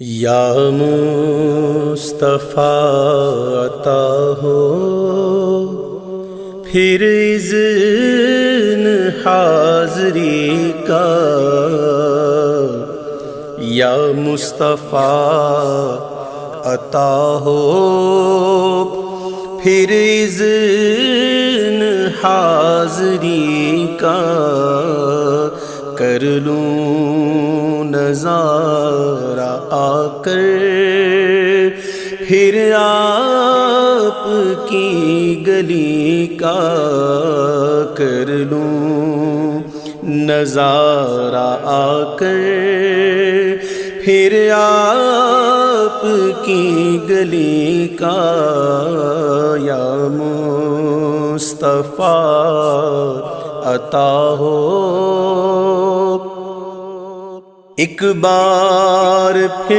یا مصطفیٰ عطا ہو پھر اذن حاضری کا، یا مصطفیٰ عطا ہو پھر اذن حاضری کا، کر لوں نظارہ آ کر پھر آپ کی گلی کا، کر لوں نظارہ آ کر پھر آپ کی گلی کا، یا مصطفیٰ عطا ہو۔ ایک بار پھر